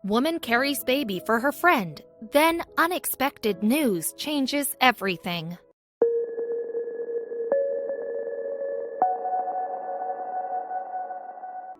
Woman carries baby for her friend. Then unexpected news changes everything.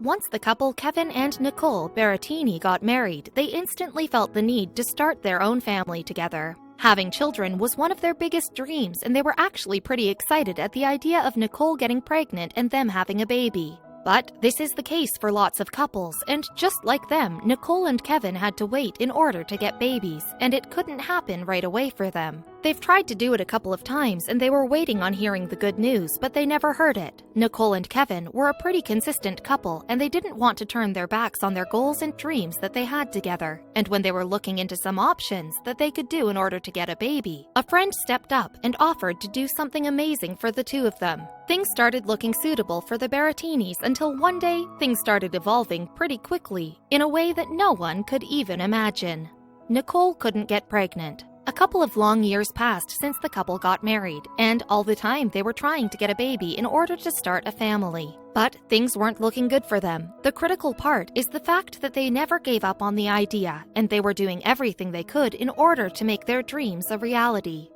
Once the couple Kevin and Nicole Barattini got married, they instantly felt the need to start their own family together. Having children was one of their biggest dreams, and they were actually pretty excited at the idea of Nicole getting pregnant and them having a baby. But this is the case for lots of couples, and just like them, Nicole and Kevin had to wait in order to get babies, and it couldn't happen right away for them. They've tried to do it a couple of times, and they were waiting on hearing the good news, but they never heard it. Nicole and Kevin were a pretty consistent couple, and they didn't want to turn their backs on their goals and dreams that they had together. And when they were looking into some options that they could do in order to get a baby, a friend stepped up and offered to do something amazing for the two of them. Things started looking suitable for the Barattinis until one day things started evolving pretty quickly in a way that no one could even imagine. Nicole couldn't get pregnant. A couple of long years passed since the couple got married, and all the time they were trying to get a baby in order to start a family. But things weren't looking good for them. The critical part is the fact that they never gave up on the idea, and they were doing everything they could in order to make their dreams a reality.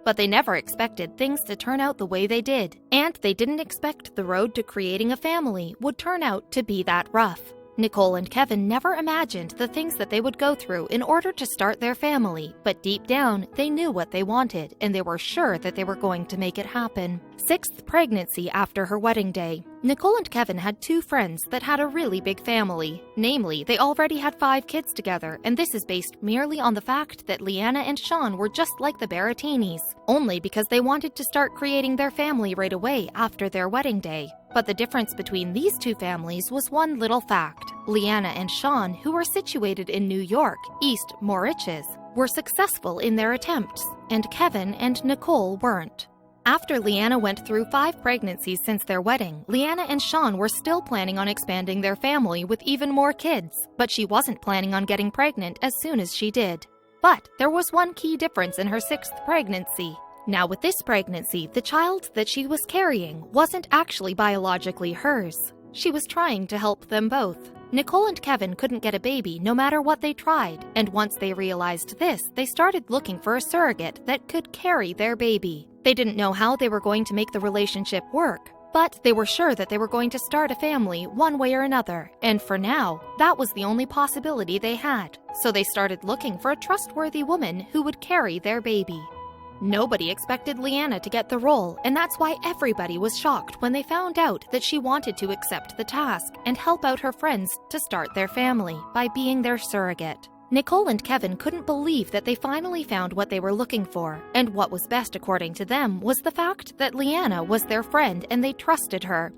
But they never expected things to turn out the way they did, and they didn't expect the road to creating a family would turn out to be that rough. Nicole and Kevin never imagined the things that they would go through in order to start their family, but deep down, they knew what they wanted, and they were sure that they were going to make it happen. 6th pregnancy after her wedding day. Nicole and Kevin had two friends that had a really big family. Namely, they already had 5 kids together, and this is based merely on the fact that Leanna and Sean were just like the Barattinis, only because they wanted to start creating their family right away after their wedding day. But the difference between these two families was one little fact. Leanna and Sean, who were situated in New York, East Moriches, were successful in their attempts, and Kevin and Nicole weren't. After Leanna went through 5 pregnancies since their wedding, Leanna and Sean were still planning on expanding their family with even more kids, but she wasn't planning on getting pregnant as soon as she did. But there was one key difference in her 6th pregnancy. Now with this pregnancy, the child that she was carrying wasn't actually biologically hers. She was trying to help them both. Nicole and Kevin couldn't get a baby no matter what they tried, and once they realized this, they started looking for a surrogate that could carry their baby. They didn't know how they were going to make the relationship work, but they were sure that they were going to start a family one way or another, and for now, that was the only possibility they had. So they started looking for a trustworthy woman who would carry their baby. Nobody expected Leanna to get the role, and that's why everybody was shocked when they found out that she wanted to accept the task and help out her friends to start their family by being their surrogate. Nicole and Kevin couldn't believe that they finally found what they were looking for, and what was best according to them was the fact that Leanna was their friend and they trusted her.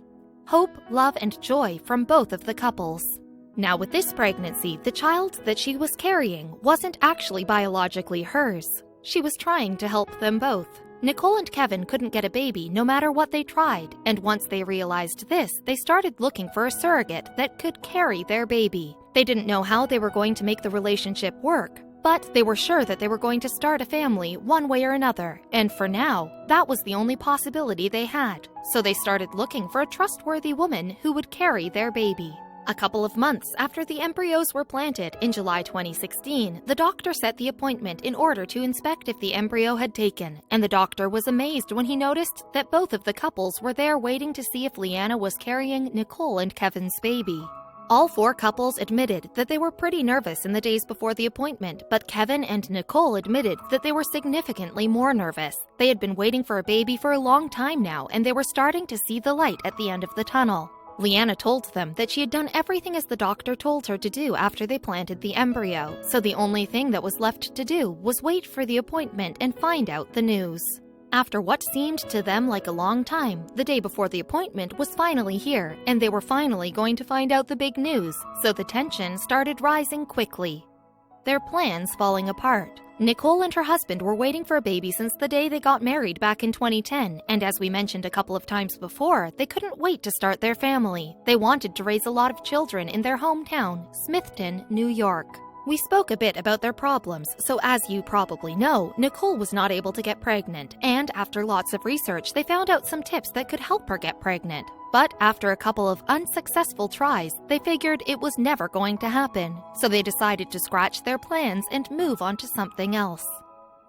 Hope, love, and joy from both of the couples. Now with this pregnancy, the child that she was carrying wasn't actually biologically hers. She was trying to help them both. Nicole and Kevin couldn't get a baby no matter what they tried, and once they realized this, they started looking for a surrogate that could carry their baby. They didn't know how they were going to make the relationship work, but they were sure that they were going to start a family one way or another, and for now, that was the only possibility they had. So they started looking for a trustworthy woman who would carry their baby. A couple of months after the embryos were planted in July 2016, the doctor set the appointment in order to inspect if the embryo had taken, and the doctor was amazed when he noticed that both of the couples were there waiting to see if Leanna was carrying Nicole and Kevin's baby. All 4 couples admitted that they were pretty nervous in the days before the appointment, but Kevin and Nicole admitted that they were significantly more nervous. They had been waiting for a baby for a long time now, and they were starting to see the light at the end of the tunnel. Leanna told them that she had done everything as the doctor told her to do after they planted the embryo, so the only thing that was left to do was wait for the appointment and find out the news. After what seemed to them like a long time, the day before the appointment was finally here, and they were finally going to find out the big news, so the tension started rising quickly. Their plans falling apart. Nicole and her husband were waiting for a baby since the day they got married back in 2010, and as we mentioned a couple of times before, they couldn't wait to start their family. They wanted to raise a lot of children in their hometown, Smithton, New York. We spoke a bit about their problems, so as you probably know, Nicole was not able to get pregnant, and after lots of research, they found out some tips that could help her get pregnant. But after a couple of unsuccessful tries, they figured it was never going to happen, so they decided to scratch their plans and move on to something else.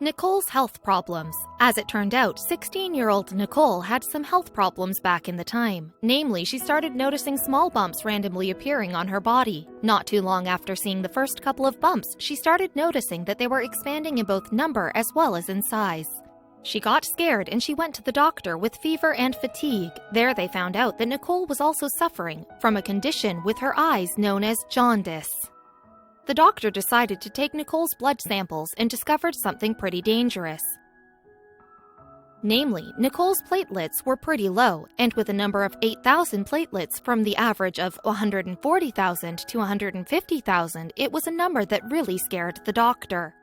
Nicole's health problems. As it turned out, 16-year-old Nicole had some health problems back in the time. Namely, she started noticing small bumps randomly appearing on her body. Not too long after seeing the first couple of bumps, she started noticing that they were expanding in both number as well as in size. She got scared and she went to the doctor with fever and fatigue. There they found out that Nicole was also suffering from a condition with her eyes known as jaundice. The doctor decided to take Nicole's blood samples and discovered something pretty dangerous. Namely, Nicole's platelets were pretty low, and with a number of 8,000 platelets from the average of 140,000 to 150,000, it was a number that really scared the doctor.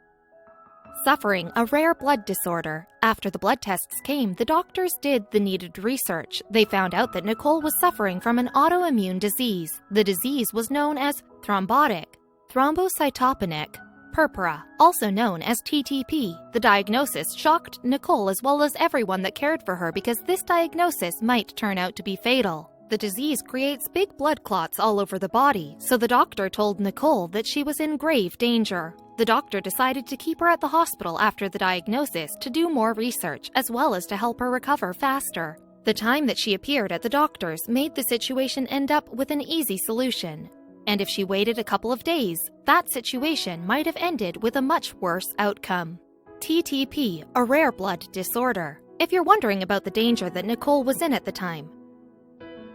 Suffering a rare blood disorder. After the blood tests came, the doctors did the needed research. They found out that Nicole was suffering from an autoimmune disease. The disease was known as thrombocytopenic purpura, also known as TTP. The diagnosis shocked Nicole as well as everyone that cared for her because this diagnosis might turn out to be fatal. The disease creates big blood clots all over the body, so the doctor told Nicole that she was in grave danger. The doctor decided to keep her at the hospital after the diagnosis to do more research, as well as to help her recover faster. The time that she appeared at the doctor's made the situation end up with an easy solution. And if she waited a couple of days, that situation might have ended with a much worse outcome. TTP, a rare blood disorder. If you're wondering about the danger that Nicole was in at the time,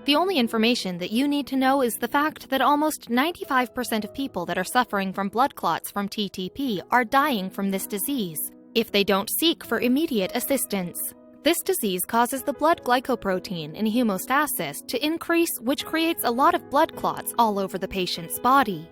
the only information that you need to know is the fact that almost 95% of people that are suffering from blood clots from TTP are dying from this disease if they don't seek for immediate assistance. This disease causes the blood glycoprotein in hemostasis to increase, which creates a lot of blood clots all over the patient's body.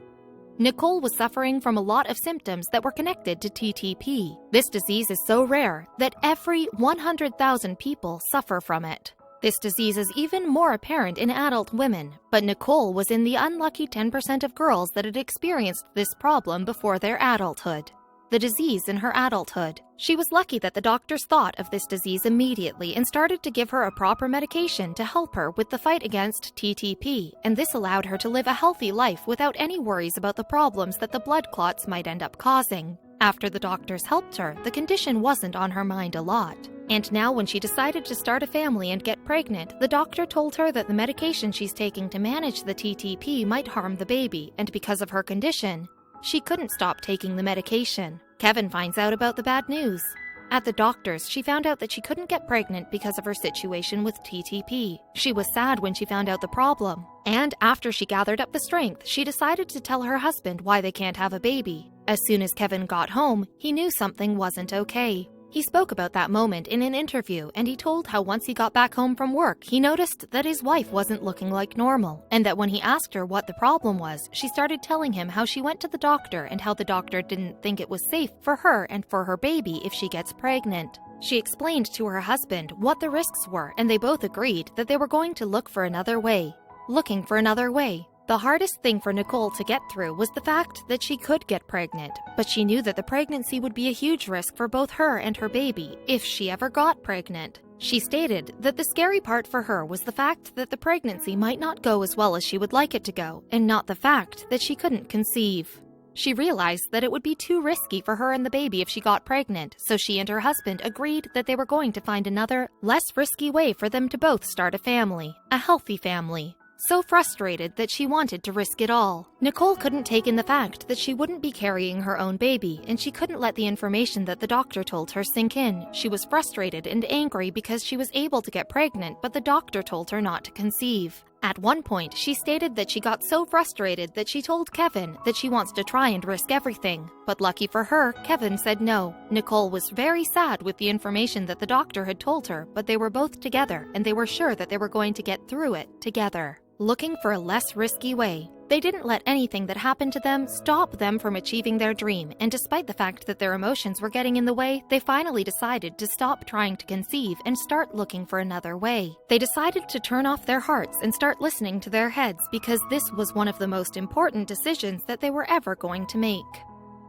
Nicole was suffering from a lot of symptoms that were connected to TTP. This disease is so rare that every 100,000 people suffer from it. This disease is even more apparent in adult women, but Nicole was in the unlucky 10% of girls that had experienced this problem before their adulthood. The disease in her adulthood. She was lucky that the doctors thought of this disease immediately and started to give her a proper medication to help her with the fight against TTP, and this allowed her to live a healthy life without any worries about the problems that the blood clots might end up causing. After the doctors helped her, the condition wasn't on her mind a lot. And now when she decided to start a family and get pregnant, the doctor told her that the medication she's taking to manage the TTP might harm the baby, and because of her condition, she couldn't stop taking the medication. Kevin finds out about the bad news. At the doctor's, she found out that she couldn't get pregnant because of her situation with TTP. She was sad when she found out the problem. And after she gathered up the strength, she decided to tell her husband why they can't have a baby. As soon as Kevin got home, he knew something wasn't okay. He spoke about that moment in an interview, and he told how once he got back home from work, he noticed that his wife wasn't looking like normal, and that when he asked her what the problem was, she started telling him how she went to the doctor and how the doctor didn't think it was safe for her and for her baby if she gets pregnant. She explained to her husband what the risks were, and they both agreed that they were going to look for another way. Looking for another way. The hardest thing for Nicole to get through was the fact that she could get pregnant, but she knew that the pregnancy would be a huge risk for both her and her baby if she ever got pregnant. She stated that the scary part for her was the fact that the pregnancy might not go as well as she would like it to go, and not the fact that she couldn't conceive. She realized that it would be too risky for her and the baby if she got pregnant, so she and her husband agreed that they were going to find another, less risky way for them to both start a family, a healthy family. So frustrated that she wanted to risk it all. Nicole couldn't take in the fact that she wouldn't be carrying her own baby, and she couldn't let the information that the doctor told her sink in. She was frustrated and angry because she was able to get pregnant, but the doctor told her not to conceive. At one point, she stated that she got so frustrated that she told Kevin that she wants to try and risk everything. But lucky for her, Kevin said no. Nicole was very sad with the information that the doctor had told her, but they were both together, and they were sure that they were going to get through it together. looking for a less risky way. They didn't let anything that happened to them stop them from achieving their dream, and despite the fact that their emotions were getting in the way, they finally decided to stop trying to conceive and start looking for another way. They decided to turn off their hearts and start listening to their heads because this was one of the most important decisions that they were ever going to make.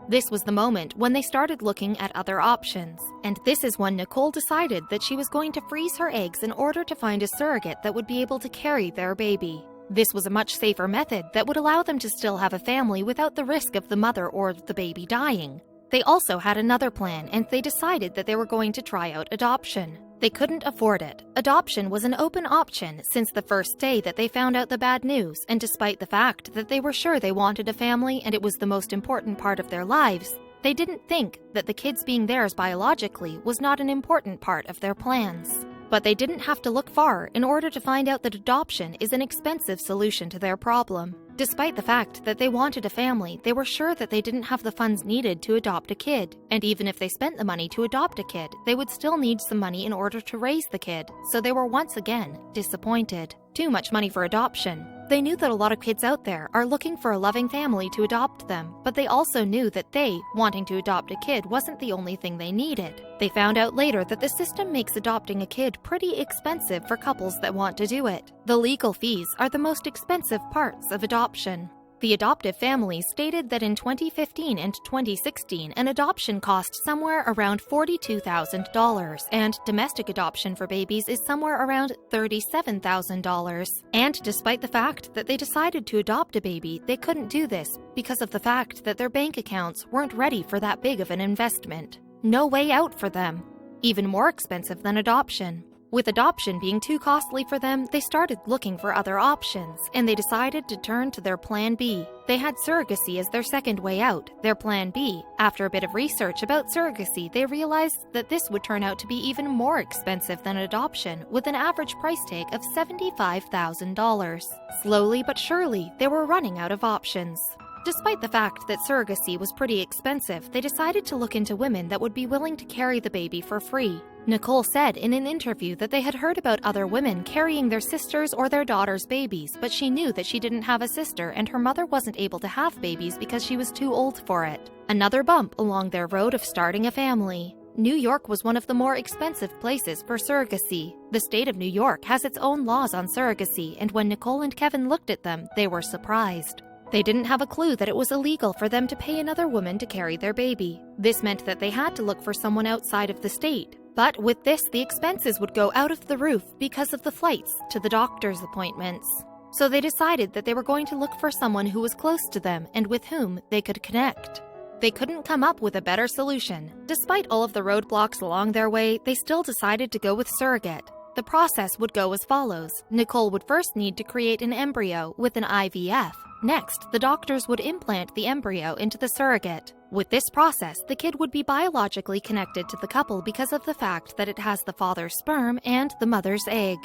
This was the moment when they started looking at other options, and this is when Nicole decided that she was going to freeze her eggs in order to find a surrogate that would be able to carry their baby. This was a much safer method that would allow them to still have a family without the risk of the mother or the baby dying. They also had another plan, and they decided that they were going to try out adoption. They couldn't afford it. Adoption was an open option since the first day that they found out the bad news, and despite the fact that they were sure they wanted a family and it was the most important part of their lives, they didn't think that the kids being theirs biologically was not an important part of their plans. But they didn't have to look far in order to find out that adoption is an expensive solution to their problem. Despite the fact that they wanted a family, they were sure that they didn't have the funds needed to adopt a kid. And even if they spent the money to adopt a kid, they would still need some money in order to raise the kid. So they were once again disappointed. Too much money for adoption. They knew that a lot of kids out there are looking for a loving family to adopt them, but they also knew that they, wanting to adopt a kid, wasn't the only thing they needed. They found out later that the system makes adopting a kid pretty expensive for couples that want to do it. The legal fees are the most expensive parts of adoption. The adoptive families stated that in 2015 and 2016, an adoption cost somewhere around $42,000, and domestic adoption for babies is somewhere around $37,000. And despite the fact that they decided to adopt a baby, they couldn't do this because of the fact that their bank accounts weren't ready for that big of an investment. No way out for them. Even more expensive than adoption. With adoption being too costly for them, they started looking for other options, and they decided to turn to their plan B. They had surrogacy as their second way out. Their plan B, after a bit of research about surrogacy, they realized that this would turn out to be even more expensive than adoption, with an average price tag of $75,000. Slowly but surely, they were running out of options. Despite the fact that surrogacy was pretty expensive, they decided to look into women that would be willing to carry the baby for free. Nicole said in an interview that they had heard about other women carrying their sisters' or their daughters' babies, but she knew that she didn't have a sister and her mother wasn't able to have babies because she was too old for it. Another bump along their road of starting a family. New York was one of the more expensive places for surrogacy. The state of New York has its own laws on surrogacy, and when Nicole and Kevin looked at them, they were surprised. They didn't have a clue that it was illegal for them to pay another woman to carry their baby. This meant that they had to look for someone outside of the state. But with this, the expenses would go out of the roof because of the flights to the doctor's appointments. So they decided that they were going to look for someone who was close to them and with whom they could connect. They couldn't come up with a better solution. Despite all of the roadblocks along their way, they still decided to go with surrogate. The process would go as follows. Nicole would first need to create an embryo with an IVF. Next, the doctors would implant the embryo into the surrogate. With this process, the kid would be biologically connected to the couple because of the fact that it has the father's sperm and the mother's egg.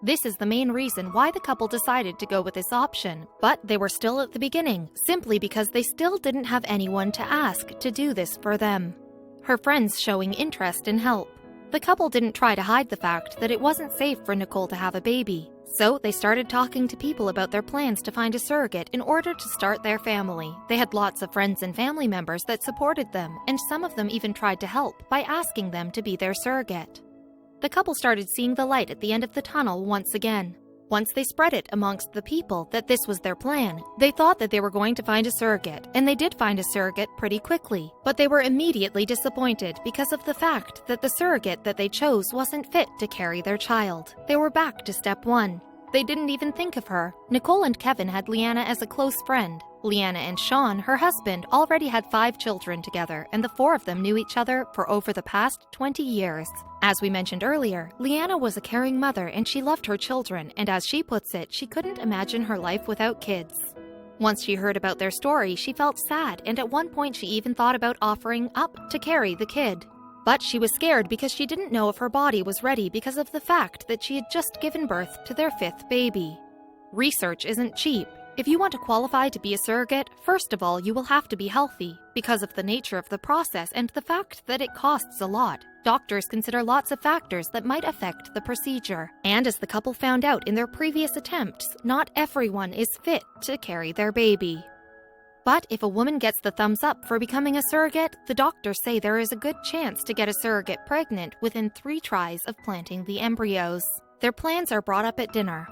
This is the main reason why the couple decided to go with this option, but they were still at the beginning, simply because they still didn't have anyone to ask to do this for them. Her friends showing interest in help. The couple didn't try to hide the fact that it wasn't safe for Nicole to have a baby. So they started talking to people about their plans to find a surrogate in order to start their family. They had lots of friends and family members that supported them, and some of them even tried to help by asking them to be their surrogate. The couple started seeing the light at the end of the tunnel once again. Once they spread it amongst the people that this was their plan, they thought that they were going to find a surrogate, and they did find a surrogate pretty quickly. But they were immediately disappointed because of the fact that the surrogate that they chose wasn't fit to carry their child. They were back to step one. They didn't even think of her. Nicole and Kevin had Leanna as a close friend. Leanna and Sean, her husband, already had 5 children together, and the 4 of them knew each other for over the past 20 years. As we mentioned earlier, Leanna was a caring mother and she loved her children, and as she puts it, she couldn't imagine her life without kids. Once she heard about their story, she felt sad, and at one point she even thought about offering up to carry the kid. But she was scared because she didn't know if her body was ready because of the fact that she had just given birth to their 5th baby. Research isn't cheap. If you want to qualify to be a surrogate, first of all, you will have to be healthy because of the nature of the process and the fact that it costs a lot. Doctors consider lots of factors that might affect the procedure, and as the couple found out in their previous attempts, not everyone is fit to carry their baby. But if a woman gets the thumbs up for becoming a surrogate, the doctors say there is a good chance to get a surrogate pregnant within 3 tries of planting the embryos. Their plans are brought up at dinner.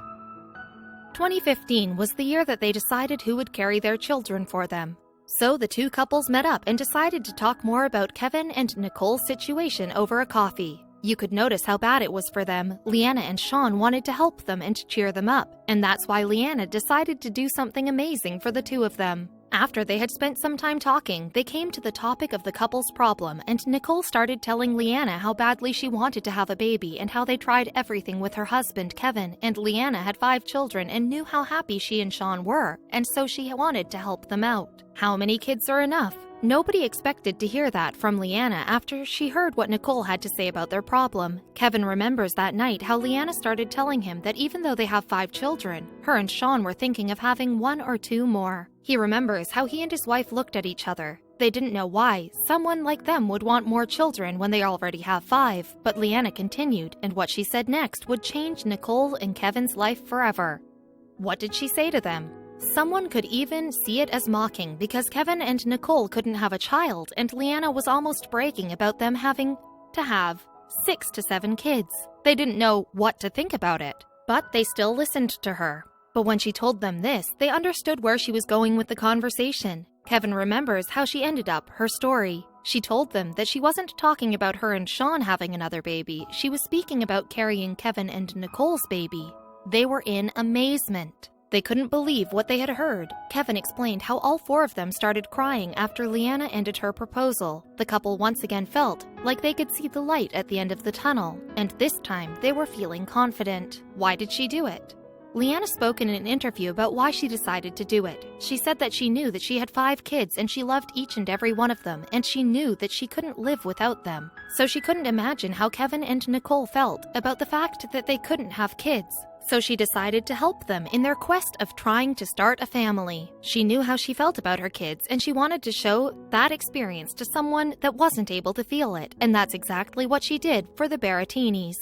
2015 was the year that they decided who would carry their children for them. So the two couples met up and decided to talk more about Kevin and Nicole's situation over a coffee. You could notice how bad it was for them. Leanna and Sean wanted to help them and cheer them up, and that's why Leanna decided to do something amazing for the two of them. After they had spent some time talking, they came to the topic of the couple's problem, and Nicole started telling Leanna how badly she wanted to have a baby and how they tried everything with her husband, Kevin, and Leanna had 5 children and knew how happy she and Sean were, and so she wanted to help them out. How many kids are enough? Nobody expected to hear that from Leanna after she heard what Nicole had to say about their problem. Kevin remembers that night how Leanna started telling him that even though they have 5 children, her and Sean were thinking of having 1 or 2 more. He remembers how he and his wife looked at each other. They didn't know why someone like them would want more children when they already have 5, but Leanna continued, and what she said next would change Nicole and Kevin's life forever. What did she say to them? Someone could even see it as mocking because Kevin and Nicole couldn't have a child, and Leanna was almost bragging about them having to have 6 to 7 kids. They didn't know what to think about it, but they still listened to her. But when she told them this, they understood where she was going with the conversation. Kevin remembers how she ended up her story. She told them that she wasn't talking about her and Sean having another baby. She was speaking about carrying Kevin and Nicole's baby. They were in amazement. They couldn't believe what they had heard. Kevin explained how all 4 of them started crying after Leanna ended her proposal. The couple once again felt like they could see the light at the end of the tunnel, and this time they were feeling confident. Why did she do it? Leanna spoke in an interview about why she decided to do it. She said that she knew that she had 5 kids and she loved each and every one of them, and she knew that she couldn't live without them. So she couldn't imagine how Kevin and Nicole felt about the fact that they couldn't have kids. So she decided to help them in their quest of trying to start a family. She knew how she felt about her kids, and she wanted to show that experience to someone that wasn't able to feel it, and that's exactly what she did for the Barattinis.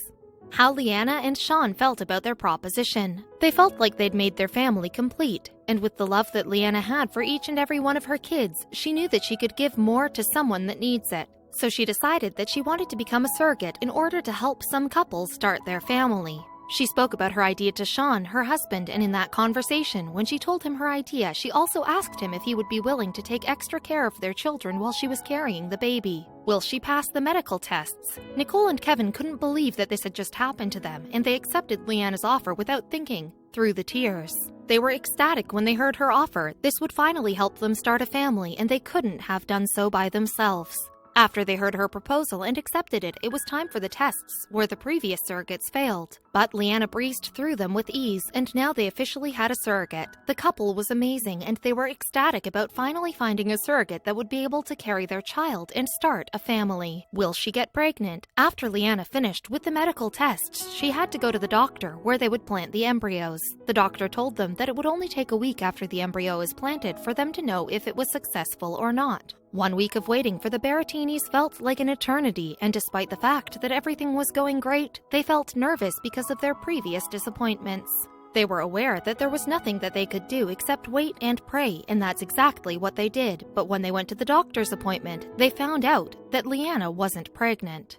How Leanna and Sean felt about their proposition. They felt like they'd made their family complete, and with the love that Leanna had for each and every one of her kids, she knew that she could give more to someone that needs it. So she decided that she wanted to become a surrogate in order to help some couples start their family. She spoke about her idea to Sean, her husband, and in that conversation, when she told him her idea, she also asked him if he would be willing to take extra care of their children while she was carrying the baby. Will she pass the medical tests? Nicole and Kevin couldn't believe that this had just happened to them, and they accepted Leanna's offer without thinking, through the tears. They were ecstatic when they heard her offer. This would finally help them start a family, and they couldn't have done so by themselves. After they heard her proposal and accepted it, it was time for the tests, where the previous surrogates failed. But Leanna breezed through them with ease, and now they officially had a surrogate. The couple was amazing, and they were ecstatic about finally finding a surrogate that would be able to carry their child and start a family. Will she get pregnant? After Leanna finished with the medical tests, she had to go to the doctor, where they would plant the embryos. The doctor told them that it would only take a week after the embryo is planted for them to know if it was successful or not. 1 week of waiting for the Barattinis felt like an eternity, and despite the fact that everything was going great, they felt nervous because of their previous disappointments. They were aware that there was nothing that they could do except wait and pray, and that's exactly what they did. But when they went to the doctor's appointment, they found out that Leanna wasn't pregnant.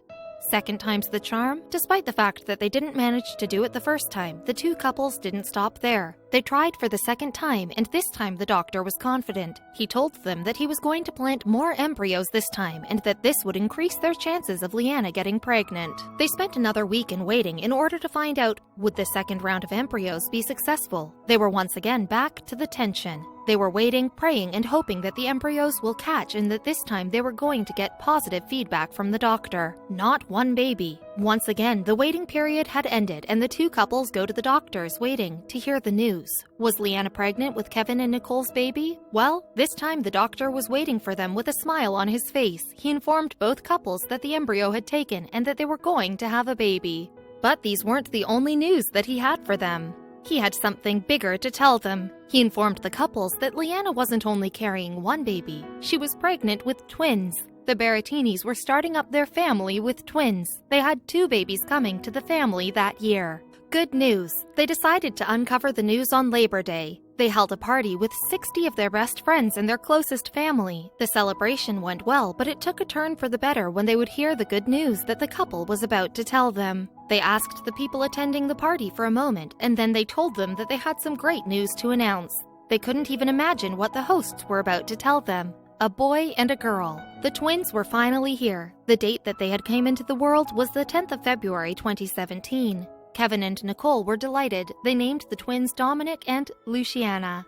Second time's the charm? Despite the fact that they didn't manage to do it the first time, the two couples didn't stop there. They tried for the second time, and this time the doctor was confident. He told them that he was going to plant more embryos this time, and that this would increase their chances of Leanna getting pregnant. They spent another week in waiting in order to find out, would the second round of embryos be successful? They were once again back to the tension. They were waiting, praying, and hoping that the embryos will catch and that this time they were going to get positive feedback from the doctor. Not one baby. Once again, the waiting period had ended and the two couples go to the doctors waiting to hear the news. Was Leanna pregnant with Kevin and Nicole's baby? Well, this time the doctor was waiting for them with a smile on his face. He informed both couples that the embryo had taken and that they were going to have a baby. But these weren't the only news that he had for them. He had something bigger to tell them. He informed the couples that Leanna wasn't only carrying one baby, she was pregnant with twins. The Barattinis were starting up their family with twins. They had 2 babies coming to the family that year. Good news! They decided to uncover the news on Labor Day. They held a party with 60 of their best friends and their closest family. The celebration went well, but it took a turn for the better when they would hear the good news that the couple was about to tell them. They asked the people attending the party for a moment, and then they told them that they had some great news to announce. They couldn't even imagine what the hosts were about to tell them. A boy and a girl. The twins were finally here. The date that they had came into the world was the 10th of February 2017. Kevin and Nicole were delighted. They named the twins Dominic and Luciana.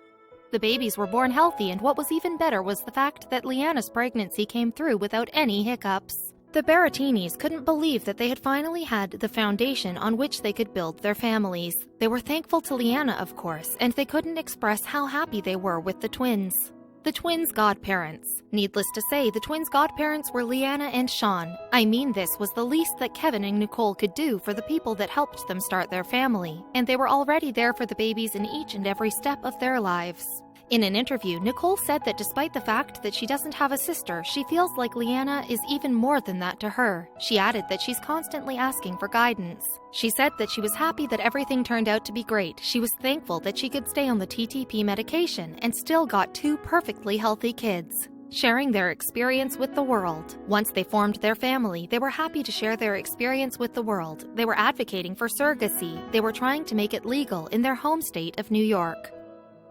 The babies were born healthy, and what was even better was the fact that Liana's pregnancy came through without any hiccups. The Barattinis couldn't believe that they had finally had the foundation on which they could build their families. They were thankful to Liana, of course, and they couldn't express how happy they were with the twins. The twins' godparents. Needless to say, the twins' godparents were Liana and Sean. I mean, this was the least that Kevin and Nicole could do for the people that helped them start their family, and they were already there for the babies in each and every step of their lives. In an interview, Nicole said that despite the fact that she doesn't have a sister, she feels like Liana is even more than that to her. She added that she's constantly asking for guidance. She said that she was happy that everything turned out to be great. She was thankful that she could stay on the TTP medication and still got 2 perfectly healthy kids. Sharing their experience with the world. Once they formed their family, they were happy to share their experience with the world. They were advocating for surrogacy. They were trying to make it legal in their home state of New York.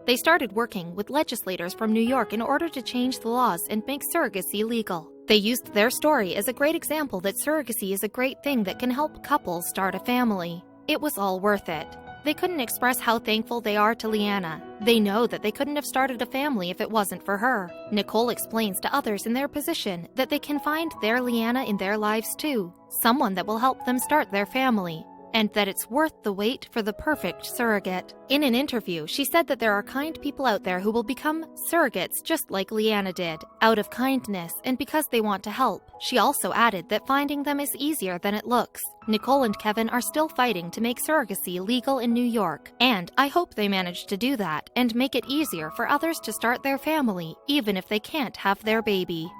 They started working with legislators from New York in order to change the laws and make surrogacy legal. They used their story as a great example that surrogacy is a great thing that can help couples start a family. It was all worth it. They couldn't express how thankful they are to Liana. They know that they couldn't have started a family if it wasn't for her. Nicole explains to others in their position that they can find their Liana in their lives too, someone that will help them start their family, and that it's worth the wait for the perfect surrogate. In an interview, she said that there are kind people out there who will become surrogates just like Liana did, out of kindness and because they want to help. She also added that finding them is easier than it looks. Nicole and Kevin are still fighting to make surrogacy legal in New York, and I hope they manage to do that and make it easier for others to start their family, even if they can't have their baby.